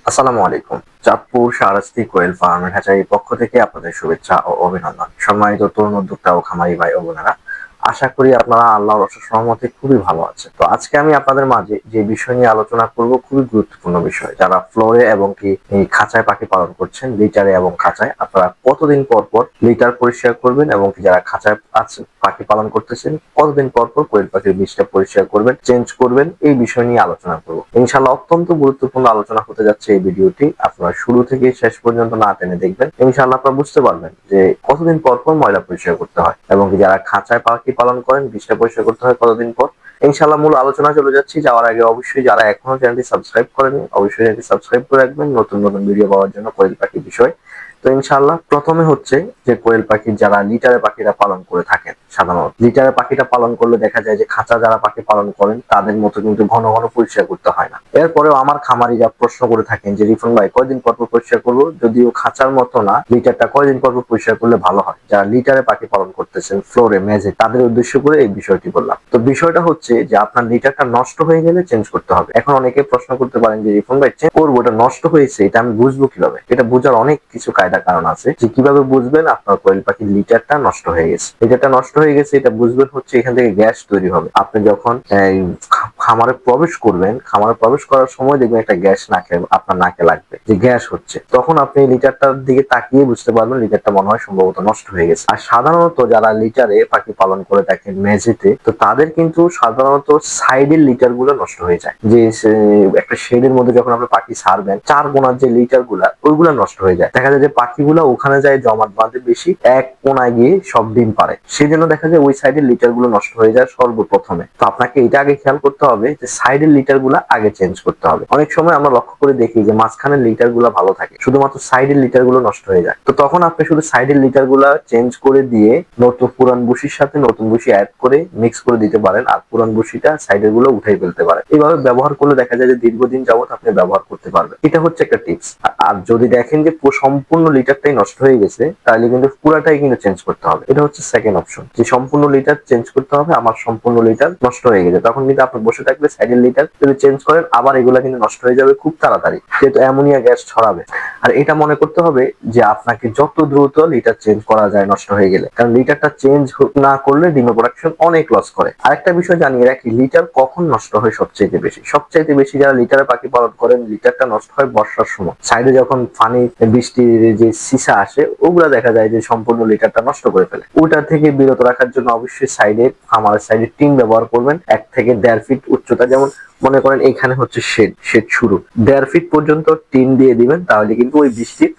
আসসালামু আলাইকুম। চাঁদপুর শাহরাস্তি কোয়েল ফার্মের হ্যাচারির পক্ষ থেকে আপনাদের শুভেচ্ছা ও অভিনন্দন। সম্মানিত তরুণ উদ্যোক্তা ও খামারি ভাই ও বোনেরা, আশা করি আপনারা আল্লাহর অশেষ রহমতে খুবই ভালো আছেন। তো আজকে আমি আপনাদের মাঝে যে বিষয় নিয়ে আলোচনা করব খুবই গুরুত্বপূর্ণ বিষয়। যারা ফ্লোরে এবং কি এই খাঁচায় পাখি পালন করছেন, লিটারে এবং খাঁচায়, আপনারা কতদিন পর পর লিটার পরিষ্কার করবেন এবং কি যারা খাঁচায় আছেন পাখি পালন করতেছেন কতদিন পর পর কোয়েল পাখির বীজটা পরিষ্কার করবেন, চেঞ্জ করবেন, এই বিষয় নিয়ে আলোচনা করব। ইনশাআল্লাহ অত্যন্ত গুরুত্বপূর্ণ আলোচনা হতে যাচ্ছে এই ভিডিওটি। আপনারা শুরু থেকে শেষ পর্যন্ত না টেনে দেখবেন, ইনশাআল্লাহ আপনারা বুঝতে পারবেন যে কতদিন পর পর ময়লা পরিষ্কার করতে হয় এবং যারা খাঁচায় পাখি পালন করেন বীজটা পরিষ্কার করতে হয় কতদিন পর। ইনশাআল্লাহ মূল আলোচনা চলে যাচ্ছি। যাওয়ার আগে অবশ্যই যারা এখনো চ্যানেলটি সাবস্ক্রাইব করেনি অবশ্যই চ্যানেলটি সাবস্ক্রাইব করে রাখবেন নতুন নতুন ভিডিও পাওয়ার জন্য কোয়েল পাখির বিষয়। তো ইনশাআল্লাহ প্রথমে হচ্ছে যে কোয়েল পাখি যারা লিটারে পাখিরা পালন করে থাকেন, সাধারণত লিটারে পাখিটা পালন করলে দেখা যায় যে খাঁচা যারা পাখি পালন করেন তাদের মতো কিন্তু ঘন ঘন পরিষ্কার করতে হয় না। এরপরেও আমার খামারিরা প্রশ্ন করে থাকেন যে রিফন ভাই কয়দিন পর পর পরিষ্কার করবো, যদিও খাঁচার মতো না, লিটারটা কয়দিন পর পর পরিষ্কার করলে ভালো হয়। যারা লিটারে পাখি পালন করতেছেন ফ্লোরে মেঝে, তাদের উদ্দেশ্য করে এই বিষয়টি বললাম। তো বিষয়টা হচ্ছে যে আপনার লিটারটা নষ্ট হয়ে গেলে চেঞ্জ করতে হবে। এখন অনেকে প্রশ্ন করতে পারেন যে রিফন ভাই চেঞ্জ করবো, এটা নষ্ট হয়েছে, এটা আমি বুঝবো কিভাবে? এটা বোঝার অনেক কিছু কায়দা কারণ আছে যে কিভাবে বুঝবেন আপনার কোয়েল পাখির লিটারটা নষ্ট হয়ে গেছে। লিটারটা নষ্ট হয়ে গেছে এটা বুঝবেন হচ্ছে এখান থেকে গ্যাস তৈরি হবে। আপনি যখন খামারে প্রবেশ করবেন, খামারে প্রবেশ করার সময় দেখবেন একটা গ্যাস আপনার নাকে লাগবে, যে গ্যাস হচ্ছে। তখন আপনি লিটারটার দিকে তাকিয়ে বুঝতে পারবেন লিটারটা মনে হয় সম্ভবত নষ্ট হয়ে গেছে। আর সাধারণত যারা লিটারে পাখি পালন করে থাকেন মেঝেতে, তো তাদের কিন্তু সাধারণত সাইডের লিটার গুলো নষ্ট হয়ে যায়। যে একটা শেডের মধ্যে যখন আপনি পাখি ছাড়বেন, চার কোনার যে লিটার গুলা ওইগুলা নষ্ট হয়ে যায়। দেখা যায় যে পাখিগুলো ওখানে যায় জমাট বাঁধে বেশি, এক কোনায় গিয়ে সব ডিম পারে। সেই জন্য দেখা যায় ওই সাইডের লিটার গুলো নষ্ট হয়ে যায় সর্বপ্রথমে। তো আপনাকে এটা আগে খেয়াল করতে হবে যে সাইডের লিটার গুলা আগে চেঞ্জ করতে হবে। অনেক সময় আমরা লক্ষ্য করে দেখি যে মাঝখানের লিটার গুলা ভালো থাকে, শুধুমাত্র সাইডের লিটার গুলো নষ্ট হয়ে যায়। তো তখন আপনি শুধু সাইডের লিটার গুলা চেঞ্জ করে দিয়ে নতুন পুরান বসির সাথে নতুন বসি অ্যাড করে মিক্স করে দিতে পারেন, আর পুরান বসিটা সাইডের গুলো উঠাই ফেলতে পারেন। এইভাবে ব্যবহার করলে দেখা যায় যে দীর্ঘদিন যাবত আপনি ব্যবহার করতে পারবেন। এটা হচ্ছে একটা টিপস। আর যদি দেখেন যে সম্পূর্ণ লিটারটাই নষ্ট হয়ে গেছে, তাহলে কিন্তু পুরাটাই কিন্তু চেঞ্জ করতে হবে। এটা হচ্ছে সেকেন্ড অপশন, যে সম্পূর্ণ লিটার চেঞ্জ করতে হবে, আমার সম্পূর্ণ লিটার নষ্ট হয়ে গেছে। তখন কিন্তু আপনি বসে থাকলে সাইডের লিটার যদি চেঞ্জ করেন আবার এগুলা কিন্তু নষ্ট হয়ে যাবে খুব তাড়াতাড়ি, যেহেতু অ্যামোনিয়া গ্যাস ছড়াবে। আর এটা মনে করতে হবে যে আপনাকে যত দ্রুত লিটার চেঞ্জ করা যায় নষ্ট হয়ে গেলে, কারণ লিটারটা চেঞ্জ না করলে ডিমে প্রোডাকশন অনেক লস করে। আরেকটা বিষয় জানিয়ে রাখি, লিটার কখন নষ্ট হয় সবচেয়ে বেশি? সবচেয়ে বেশি যারা লিটারে পাখি পালন করেন লিটারটা নষ্ট হয় বর্ষার সময়। সাইডে যখন পানি বৃষ্টির যে সিসা আসে ওগুলা দেখা যায় যে সম্পূর্ণ লিটারটা নষ্ট করে ফেলে। ওটা থেকে বিরত রাখার জন্য অবশ্যই সাইডে, খামারের সাইডে টিন ব্যবহার করবেন 1 থেকে 1.5 ফিট উচ্চতা। যেমন মনে করেন এখানে হচ্ছে শেড শুরু, 1.5 ফিট পর্যন্ত টিন দিয়ে দিবেন, তাহলে কিন্তু ওই বৃষ্টির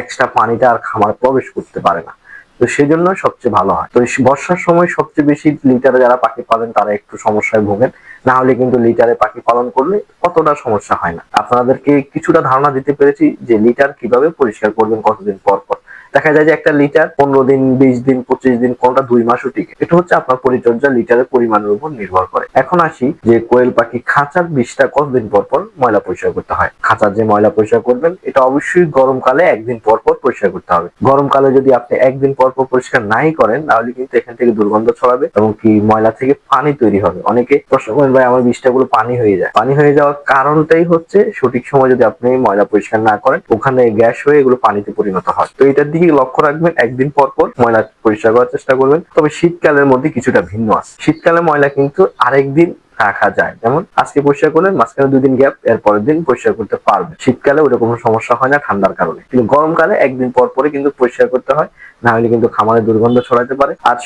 এক্সট্রা পানিটা আর খামারে প্রবেশ করতে পারে না। তো সেই জন্য সবচেয়ে ভালো হয়। তো বর্ষার সময় সবচেয়ে বেশি লিটারে যারা পাখি পালেন তারা একটু সমস্যায় ভোগেন, না হলে কিন্তু লিটারে পাখি পালন করলে অতটা সমস্যা হয় না। আপনাদেরকে কিছুটা ধারণা দিতে পেরেছি যে লিটার কিভাবে পরিষ্কার করবেন কতদিন পর পর। দেখা যায় যে একটা লিটার 15 দিন, 20 দিন, 25 দিন, কোনটা 2 মাসও টিকে। এটা হচ্ছে আপনার পরিচর্যা লিটারের পরিমাণের উপর নির্ভর করে। এখন আসি যে কোয়েল পাখি খাঁচার বীজটা কতদিন পর পর ময়লা পরিষ্কার করতে হয়। খাঁচার যে ময়লা পরিষ্কার করবেন এটা অবশ্যই গরমকালে একদিন পর পর পরিষ্কার করতে হবে। গরমকালে যদি আপনি একদিন পর পর পরিষ্কার নাই করেন তাহলে কিন্তু এখান থেকে দুর্গন্ধ ছড়াবে এবং কি ময়লা থেকে পানি তৈরি হবে। অনেকে প্রশ্ন করেন ভাই আমার বীজটা গুলো পানি হয়ে যায়। পানি হয়ে যাওয়ার কারণটাই হচ্ছে সঠিক সময় যদি আপনি ময়লা পরিষ্কার না করেন ওখানে গ্যাস হয়ে এগুলো পানিতে পরিণত হয়। তো এটার দিকে লক্ষ্য রাখবেন, একদিন পর পর ময়লা পরিষ্কার করার চেষ্টা করবেন। তবে শীতকালের মধ্যে কিছুটা ভিন্ন আছে। শীতকালে ময়লা কিন্তু আরেকদিন রাখা যায়, যেমন আজকে পরিষ্কার করলেন মাঝখানে 2 দিন গ্যাপ, এর পরের দিন পরিষ্কার করতে পারবেন। শীতকালে ওটা কোনো সমস্যা হয় না ঠান্ডার কারণে, কিন্তু গরমকালে একদিন পর পরে কিন্তু পরিষ্কার করতে হয়, না হলে কিন্তু খামারে দুর্গন্ধ ছড়াতে পারে। আর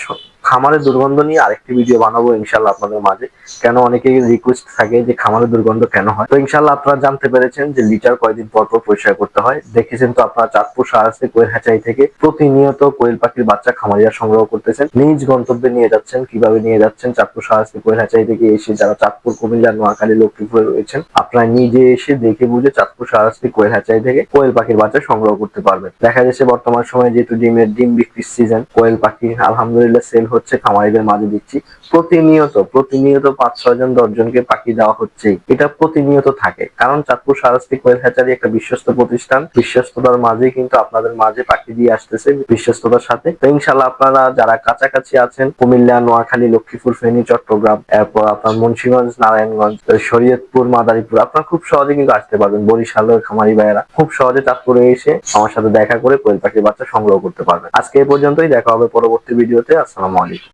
খামারের দুর্গন্ধ নিয়ে আরেকটি ভিডিও বানাবো ইনশাল্লাহ আপনাদের মাঝে। কেন অনেকেই রিকোয়েস্ট থাকে যে খামারের দুর্গন্ধ কেন হয়। তো ইনশাল্লাহ আপনারা জানতে পেরেছেন যে লিটার কয়দিন পর পর পরিষ্কার করতে হয়। দেখেছেন তো আপনারা চাঁদপুর শাহরাস্তি কোয়েল হ্যাচারি থেকে প্রতিনিয়ত কোয়েল পাখির বাচ্চা খামারিরা সংগ্রহ করতেছেন, নিজ গন্তব্যে নিয়ে যাচ্ছেন। কিভাবে নিয়ে যাচ্ছেন? চাঁদপুর শাহরাস্তি কোয়েল হ্যাচারি থেকে এসে যারা চাঁদপুর, কুমিল্লা, নোয়াখালী, লক্ষ্মীপুরে রয়েছেন আপনারা নিজে এসে দেখে বুঝে চাঁদপুর শাহরাস্তি কোয়েল হ্যাচারি থেকে কোয়েল পাখির বাচ্চা সংগ্রহ করতে পারবেন। দেখা যাচ্ছে বর্তমান সময়ে যেহেতু ডিম বিক্রির সিজন, কোয়েল পাখি আলহামদুলিল্লাহ সেল হচ্ছে খামারিদের মাঝে দিচ্ছি। প্রতিনিয়ত 5-6 জন 10 জনকে পাখি দেওয়া হচ্ছে। এটা প্রতিনিয়ত থাকে, কারণ চাঁদপুর সারাস্তি কোয়েল হ্যাচারি একটা বিশ্বস্ত প্রতিষ্ঠান। বিশ্বস্ততার মাঝেই কিন্তু আপনাদের মাঝে পাখি দিয়ে আসতেছে, বিশ্বস্ততার সাথে। তো ইনশাল্লাহ আপনারা যারা কাছাকাছি আছেন, কুমিল্লা, নোয়াখালী, লক্ষ্মীপুর, ফেনী, চট্টগ্রাম, এরপর আপনার মুন্সিগঞ্জ, নারায়ণগঞ্জ, শরীয়তপুর, মাদারীপুর, আপনারা খুব সহজে কিন্তু আসতে পারবেন। বরিশালের খামারি ভাইয়েরা খুব সহজে চাঁদপুরে এসে আমার সাথে দেখা করে কোয়েল পাখির বাচ্চা সংগ্রহ করতে পারবেন। আজকে এই পর্যন্তই, দেখা হবে পরবর্তী ভিডিওতে। আসসালামু আলাইকুম।